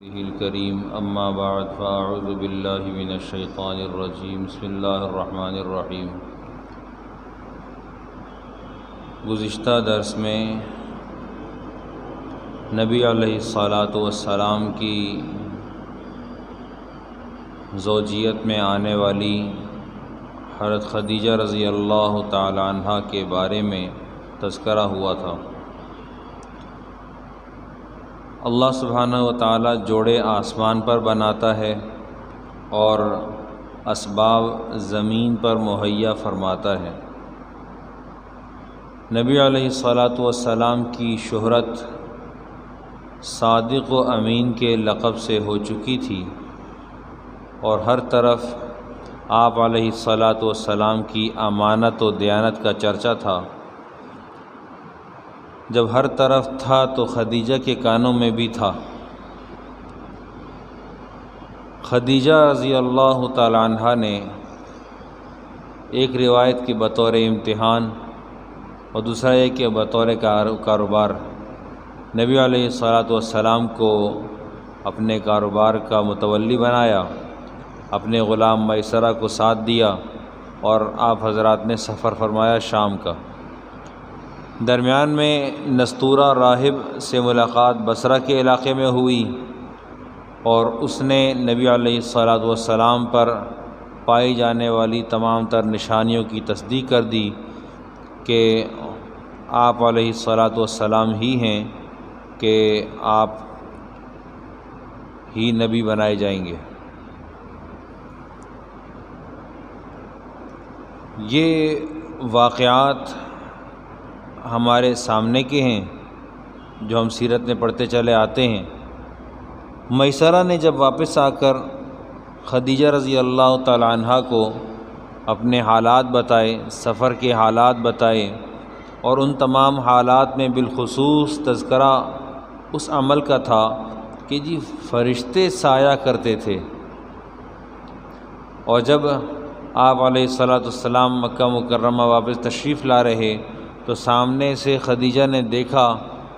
الکریم اما بعد فاعوذ باللہ من الشیطان الرجیم بسم اللہ الرحمن الرحیم۔ گزشتہ درس میں نبی علیہ الصلاۃ والسلام کی زوجیت میں آنے والی حضرت خدیجہ رضی اللہ تعالی عنہا کے بارے میں تذکرہ ہوا تھا۔ اللہ سبحانہ و تعالی جوڑے آسمان پر بناتا ہے اور اسباب زمین پر مہیا فرماتا ہے۔ نبی علیہ الصلاۃ والسلام کی شہرت صادق و امین کے لقب سے ہو چکی تھی اور ہر طرف آپ علیہ الصلاۃ والسلام کی امانت و دیانت کا چرچا تھا۔ جب ہر طرف تھا تو خدیجہ کے کانوں میں بھی تھا۔ خدیجہ رضی اللہ تعالی عنہا نے ایک روایت کی بطور امتحان اور دوسرا یہ کہ بطور کاروبار نبی علیہ الصلاۃ والسلام کو اپنے کاروبار کا متولی بنایا، اپنے غلام میسرہ کو ساتھ دیا اور آپ حضرات نے سفر فرمایا شام کا۔ درمیان میں نستورہ راہب سے ملاقات بصرہ کے علاقے میں ہوئی اور اس نے نبی علیہ الصلاۃ والسلام پر پائی جانے والی تمام تر نشانیوں کی تصدیق کر دی کہ آپ علیہ الصلاۃ والسلام ہی ہیں، کہ آپ ہی نبی بنائے جائیں گے۔ یہ واقعات ہمارے سامنے کے ہیں جو ہم سیرت میں پڑھتے چلے آتے ہیں۔ میسرہ نے جب واپس آ کر خدیجہ رضی اللہ تعالی عنہا کو اپنے حالات بتائے، سفر کے حالات بتائے اور ان تمام حالات میں بالخصوص تذکرہ اس عمل کا تھا کہ جی فرشتے سایہ کرتے تھے، اور جب آپ علیہ الصلاۃ والسلام مکہ مکرمہ واپس تشریف لا رہے تو سامنے سے خدیجہ نے دیکھا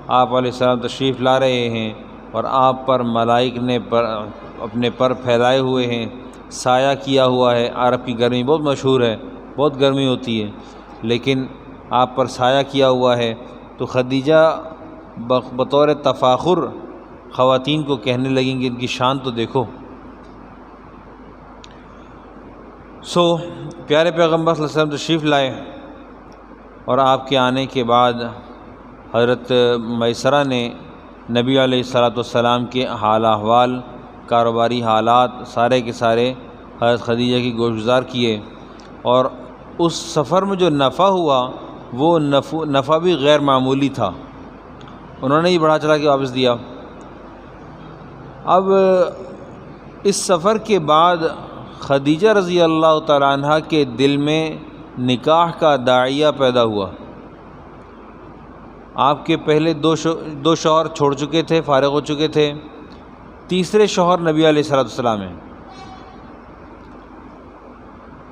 آپ علیہ السلام تشریف لا رہے ہیں اور آپ پر ملائک نے اپنے پر پھیلائے ہوئے ہیں، سایہ کیا ہوا ہے۔ عرب کی گرمی بہت مشہور ہے، بہت گرمی ہوتی ہے، لیکن آپ پر سایہ کیا ہوا ہے تو خدیجہ بطور تفاخر خواتین کو کہنے لگیں کہ ان کی شان تو دیکھو۔ پیارے پیغمبر صلی اللہ علیہ وسلم تشریف لائے اور آپ کے آنے کے بعد حضرت میسرہ نے نبی علیہ الصلاۃ والسلام کے حال احوال، کاروباری حالات سارے کے سارے حضرت خدیجہ کی گوشگزار کیے، اور اس سفر میں جو نفع ہوا وہ نفع بھی غیر معمولی تھا، انہوں نے ہی بڑھا چڑھا کے واپس دیا۔ اب اس سفر کے بعد خدیجہ رضی اللہ تعالی عنہ کے دل میں نکاح کا داعیہ پیدا ہوا۔ آپ کے پہلے دو شوہر چھوڑ چکے تھے، فارغ ہو چکے تھے، تیسرے شوہر نبی علیہ الصلوۃ والسلام ہیں۔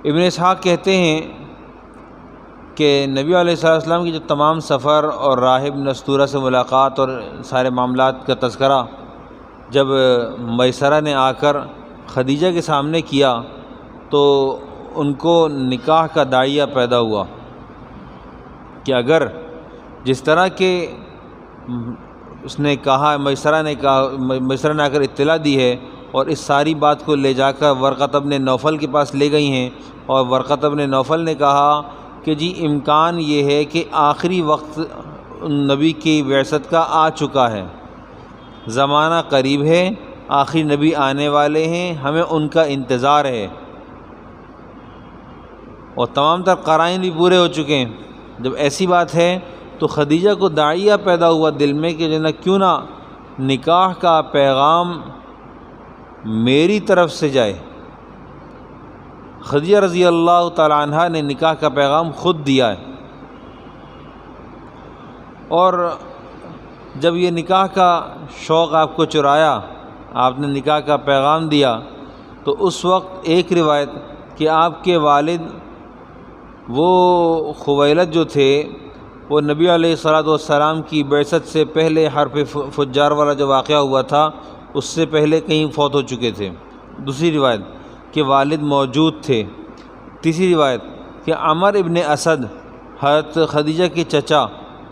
ابن اسحاق کہتے ہیں کہ نبی علیہ الصلوۃ والسلام کی جو تمام سفر اور راہب نستورہ سے ملاقات اور سارے معاملات کا تذکرہ جب میسرہ نے آ کر خدیجہ کے سامنے کیا تو ان کو نکاح کا داعیہ پیدا ہوا کہ اگر جس طرح کہ اس نے کہا، میسرہ نے آ کر اطلاع دی ہے اور اس ساری بات کو لے جا کر ورقۃ ابن نوفل کے پاس لے گئی ہیں، اور ورقۃ ابن نوفل نے کہا کہ جی امکان یہ ہے کہ آخری وقت نبی کی بعثت کا آ چکا ہے، زمانہ قریب ہے، آخری نبی آنے والے ہیں، ہمیں ان کا انتظار ہے، اور تمام تر قرائن بھی پورے ہو چکے ہیں۔ جب ایسی بات ہے تو خدیجہ کو داعیہ پیدا ہوا دل میں کہ جنہیں کیوں نہ نکاح کا پیغام میری طرف سے جائے۔ خدیجہ رضی اللہ تعالی عنہ نے نکاح کا پیغام خود دیا ہے، اور جب یہ نکاح کا شوق آپ کو چرایا، آپ نے نکاح کا پیغام دیا، تو اس وقت ایک روایت کہ آپ کے والد وہ خویلد جو تھے وہ نبی علیہ الصلوۃ والسلام کی بعثت سے پہلے حرب فجار والا جو واقعہ ہوا تھا اس سے پہلے کہیں فوت ہو چکے تھے۔ دوسری روایت کہ والد موجود تھے۔ تیسری روایت کہ عمر ابن اسد حضرت خدیجہ کے چچا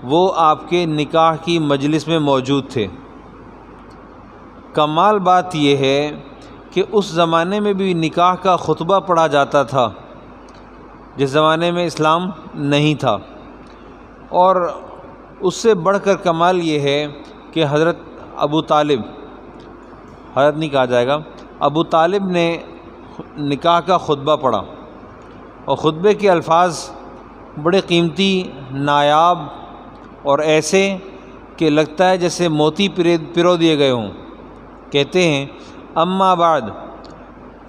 وہ آپ کے نکاح کی مجلس میں موجود تھے۔ کمال بات یہ ہے کہ اس زمانے میں بھی نکاح کا خطبہ پڑھا جاتا تھا جس زمانے میں اسلام نہیں تھا، اور اس سے بڑھ کر کمال یہ ہے کہ حضرت ابو طالب، حضرت نہیں کہا جائے گا، ابو طالب نے نکاح کا خطبہ پڑھا، اور خطبے کے الفاظ بڑے قیمتی، نایاب اور ایسے کہ لگتا ہے جیسے موتی پرو دیے گئے ہوں۔ کہتے ہیں اما بعد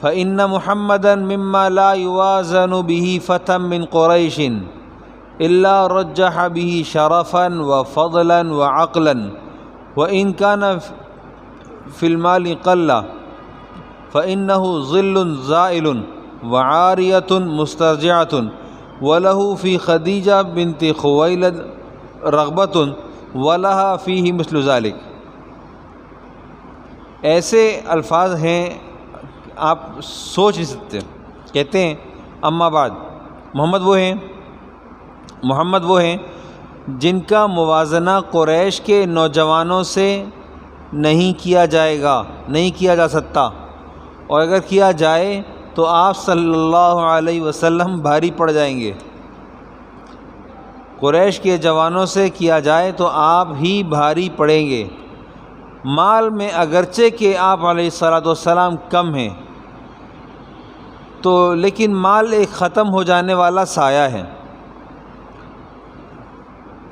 فإن محمدا مما لا يوازن به فتى من قریش الا رجح به شرفا وفضلا وعقلا وإن كان في المال قل فإنه ظل زائل وعاریۃ مسترجعۃ وله في خدیجہ بنت خویلد رغبۃ ولها فيه مثل ذلك۔ ایسے الفاظ ہیں آپ سوچ نہیں سکتے۔ کہتے ہیں اما بعد، محمد وہ ہیں جن کا موازنہ قریش کے نوجوانوں سے نہیں کیا جائے گا، نہیں کیا جا سکتا، اور اگر کیا جائے تو آپ صلی اللہ علیہ وسلم بھاری پڑ جائیں گے۔ قریش کے جوانوں سے کیا جائے تو آپ ہی بھاری پڑیں گے۔ مال میں اگرچہ کہ آپ علیہ السلام کم ہیں تو لیکن مال ایک ختم ہو جانے والا سایہ ہے۔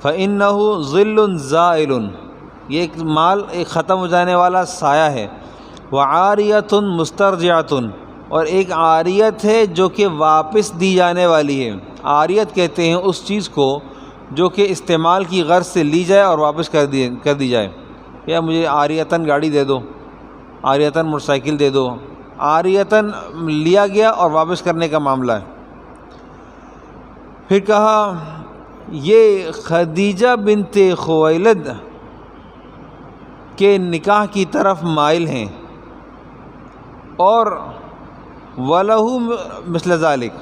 فَإِنَّهُ ظِلٌّ زَائِلٌ، یہ ایک مال ایک ختم ہو جانے والا سایہ ہے۔ وَعَارِيَةٌ مُسْتَرْجِعَةٌ، اور ایک عاریت ہے جو کہ واپس دی جانے والی ہے۔ عاریت کہتے ہیں اس چیز کو جو کہ استعمال کی غرض سے لی جائے اور واپس کر دی جائے۔ یا مجھے عاریتاً گاڑی دے دو، عاریتاً موٹر سائیکل دے دو، عاریتاً لیا گیا اور واپس کرنے کا معاملہ ہے۔ پھر کہا یہ خدیجہ بنت خویلد کے نکاح کی طرف مائل ہیں، اور وَلَهُ مِثْلَ ذَلِكَ،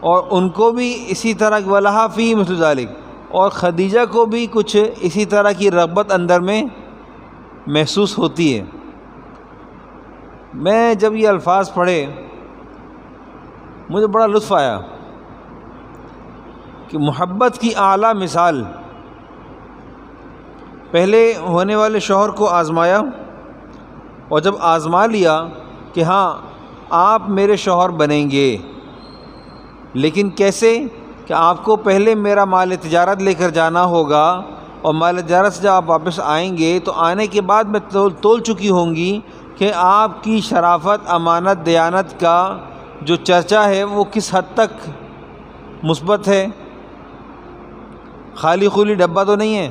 اور ان کو بھی اسی طرح وَلَهَا فِيهِ مِثْلُ ذَلِكَ، اور خدیجہ کو بھی کچھ اسی طرح کی رغبت اندر میں محسوس ہوتی ہے۔ میں جب یہ الفاظ پڑھے مجھے بڑا لطف آیا کہ محبت کی اعلیٰ مثال، پہلے ہونے والے شوہر کو آزمایا، اور جب آزما لیا کہ ہاں آپ میرے شوہر بنیں گے، لیکن کیسے کہ آپ کو پہلے میرا مال تجارت لے کر جانا ہوگا، اور مال تجارت سے جب آپ واپس آئیں گے تو آنے کے بعد میں تول چکی ہوں گی کہ آپ کی شرافت، امانت، دیانت کا جو چرچا ہے وہ کس حد تک مثبت ہے، خالی خولی ڈبہ تو نہیں ہے۔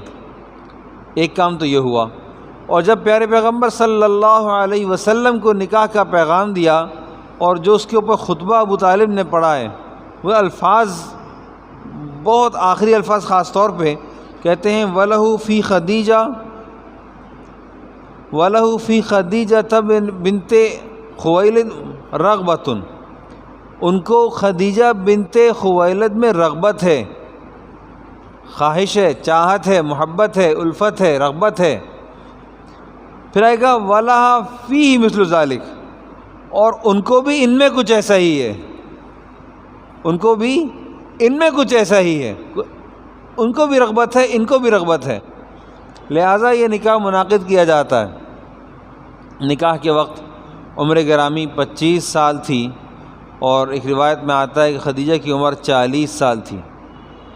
ایک کام تو یہ ہوا، اور جب پیارے پیغمبر صلی اللہ علیہ وسلم کو نکاح کا پیغام دیا اور جو اس کے اوپر خطبہ ابو طالب نے پڑھا ہے، وہ الفاظ بہت آخری الفاظ خاص طور پہ کہتے ہیں وَلَهُ فِي خَدِیجَةَ بنت خویلد رغبۃ، ان کو خدیجہ بنت خویلد میں رغبت ہے، خواہش ہے، چاہت ہے، محبت ہے، الفت ہے، رغبت ہے۔ پھر آئے گا وَلَهَا فِيهِ مِثْلُ ذَلِكَ، اور ان کو بھی ان میں کچھ ایسا ہی ہے، ان کو بھی ان میں کچھ ایسا ہی ہے، ان کو بھی رغبت ہے، ان کو بھی رغبت ہے، لہٰذا یہ نکاح منعقد کیا جاتا ہے۔ نکاح کے وقت عمر گرامی 25 سال تھی، اور ایک روایت میں آتا ہے کہ خدیجہ کی عمر 40 سال تھی،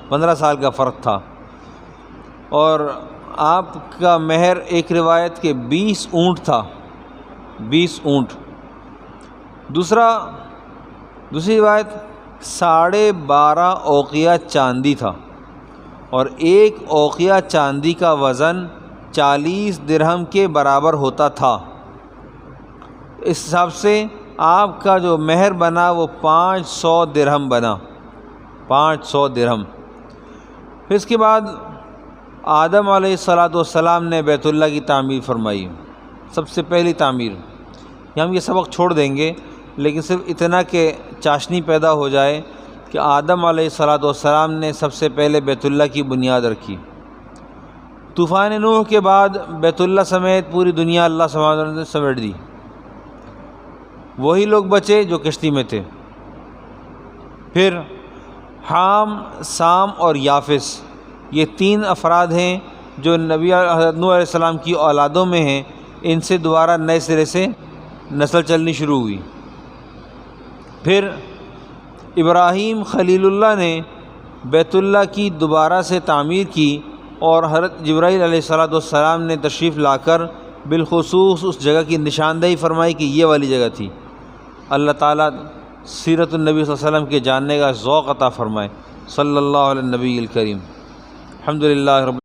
15 سال کا فرق تھا، اور آپ کا مہر ایک روایت کے 20 اونٹ تھا، 20 اونٹ۔ دوسری روایت 12.5 اوقیہ چاندی تھا، اور ایک اوقیہ چاندی کا وزن 40 درہم کے برابر ہوتا تھا۔ اس حساب سے آپ کا جو مہر بنا وہ 500 درہم بنا، 500 درہم۔ پھر اس کے بعد آدم علیہ السلام نے بیت اللہ کی تعمیر فرمائی، سب سے پہلی تعمیر. ہم یہ سبق چھوڑ دیں گے لیکن صرف اتنا کہ چاشنی پیدا ہو جائے کہ آدم علیہ السلام نے سب سے پہلے بیت اللہ کی بنیاد رکھی. طوفان نوح کے بعد بیت اللہ سمیت پوری دنیا اللہ سبحانہ وتعالیٰ نے سمیٹ دی. وہی لوگ بچے جو کشتی میں تھے. پھر حام، سام اور یافس، یہ 3 افراد ہیں جو نبی حضرت نوح علیہ السلام کی اولادوں میں ہیں. ان سے دوبارہ نئے سرے سے نسل چلنی شروع ہوئی. پھر ابراہیم خلیل اللہ نے بیت اللہ کی دوبارہ سے تعمیر کی اور حضرت جبرائیل علیہ السلام نے تشریف لا کر بالخصوص اس جگہ کی نشاندہی فرمائی کہ یہ والی جگہ تھی. اللہ تعالیٰ سیرت النبی صلی اللہ علیہ وسلم کے جاننے کا ذوق عطا فرمائے. صلی اللہ علیہ نبی الکریم. الحمدللہ رب